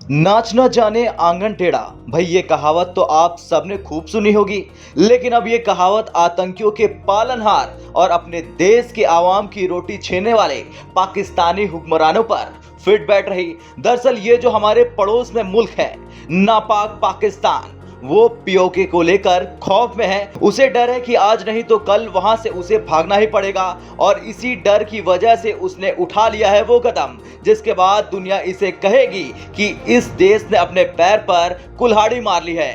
नाच न जाने आंगन टेढ़ा। भाई ये कहावत तो आप सबने खूब सुनी होगी, लेकिन अब ये कहावत आतंकियों के पालनहार और अपने देश के आवाम की रोटी छीनने वाले पाकिस्तानी हुक्मरानों पर फिट बैठ रही। दरअसल ये जो हमारे पड़ोस में मुल्क है, नापाक पाकिस्तान, वो पीओके को लेकर खौफ में है। उसे डर है कि आज नहीं तो कल वहां से उसे भागना ही पड़ेगा, और इसी डर की वजह से उसने उठा लिया है वो कदम जिसके बाद दुनिया इसे कहेगी कि इस देश ने अपने पैर पर कुल्हाड़ी मार ली है।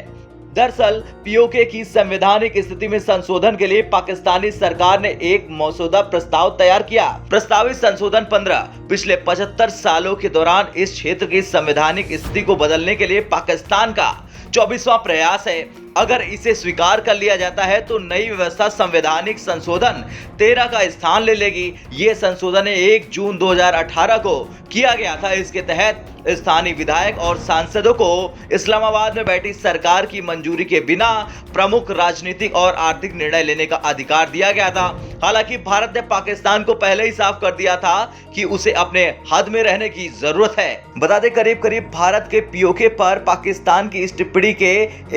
दरअसल पीओके की संवैधानिक स्थिति में संशोधन के लिए पाकिस्तानी सरकार ने एक मसौदा प्रस्ताव तैयार किया। प्रस्तावित संशोधन 15 पिछले 75 सालों के दौरान इस क्षेत्र की संवैधानिक स्थिति को बदलने के लिए पाकिस्तान का 24वां प्रयास है। अगर इसे स्वीकार कर लिया जाता है तो नई व्यवस्था संवैधानिक संशोधन 13 का स्थान ले लेगी। ये संशोधन 1 जून 2018 को किया गया था। इसके तहत स्थानीय विधायक और सांसदों को इस्लामाबाद में बैठी सरकार की मंजूरी के बिना प्रमुख राजनीतिक और आर्थिक निर्णय लेने का अधिकार दिया गया था। हालांकि भारत ने पाकिस्तान को पहले ही साफ कर दिया था कि उसे अपने हद में रहने की जरूरत है। बता दें, करीब करीब भारत के पीओके पर पाकिस्तान की इस टिप्पणी के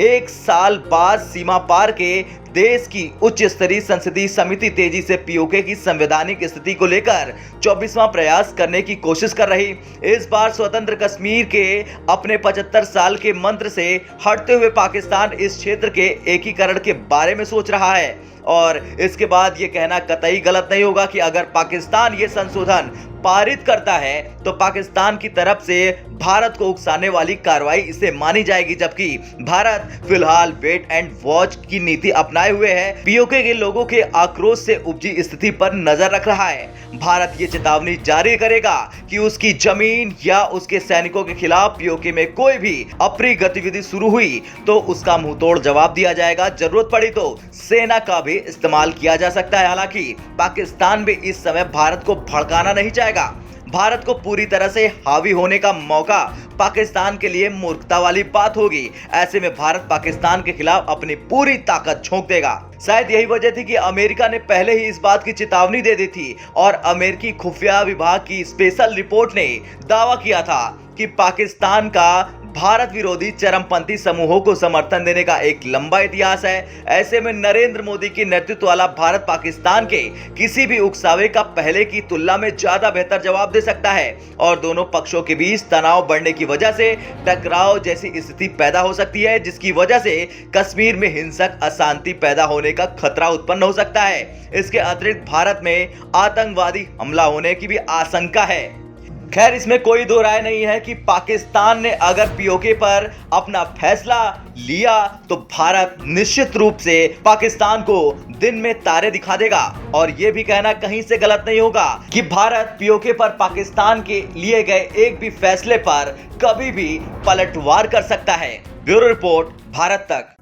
एक साल बाद सीमा पार के देश की उच्च स्तरीय संसदीय समिति तेजी से पीओके की संवैधानिक स्थिति को लेकर 24वां प्रयास करने की कोशिश कर रही। इस बार स्वतंत्र कश्मीर के अपने 75 साल के मंत्र से हटते हुए पाकिस्तान इस क्षेत्र के एकीकरण के बारे में सोच रहा है। और इसके बाद ये कहना कतई गलत नहीं होगा कि अगर पाकिस्तान ये संशोधन पारित करता है तो पाकिस्तान की तरफ से भारत को उकसाने वाली कार्रवाई इसे मानी जाएगी, जबकि भारत फिलहाल वेट एंड वॉच की नीति अपनाए हुए है। पीओके के लोगों के आक्रोश से उपजी स्थिति पर नजर रख रहा है। भारत ये चेतावनी जारी करेगा कि उसकी जमीन या उसके सैनिकों के खिलाफ पीओके में कोई भी अप्रिय गतिविधि शुरू हुई तो उसका मुंहतोड़ जवाब दिया जाएगा। जरूरत पड़ी तो सेना का भी इस्तेमाल किया जा सकता है। हालांकि पाकिस्तान भी इस समय भारत को भड़काना नहीं चाहेगा। भारत को पूरी तरह से हावी होने का मौका पाकिस्तान के लिए मूर्खता वाली बात होगी। ऐसे में भारत पाकिस्तान के खिलाफ अपनी पूरी ताकत झोंक देगा। शायद यही वजह थी कि अमेरिका ने पहले ही इस बात की चेतावनी दे दी थी, और अमेरिकी खुफिया विभाग की स्पेशल रिपोर्ट ने दावा किया था कि पाकिस्तान का भारत विरोधी चरमपंथी समूहों को समर्थन देने का एक लंबा इतिहास है। ऐसे में नरेंद्र मोदी के नेतृत्व वाला भारत पाकिस्तान के किसी भी उकसावे का पहले की तुलना में ज्यादा बेहतर जवाब दे सकता है, और दोनों पक्षों के बीच तनाव बढ़ने की वजह से टकराव जैसी स्थिति पैदा हो सकती है, जिसकी वजह से कश्मीर में हिंसक अशांति पैदा होने का खतरा उत्पन्न हो सकता है। इसके अतिरिक्त भारत में आतंकवादी हमला होने की भी आशंका है। खैर, इसमें कोई दो राय नहीं है कि पाकिस्तान ने अगर पीओके पर अपना फैसला लिया तो भारत निश्चित रूप से पाकिस्तान को दिन में तारे दिखा देगा। और यह भी कहना कहीं से गलत नहीं होगा कि भारत पीओके पर पाकिस्तान के लिए गए एक भी फैसले पर कभी भी पलटवार कर सकता है। ब्यूरो रिपोर्ट, भारत तक।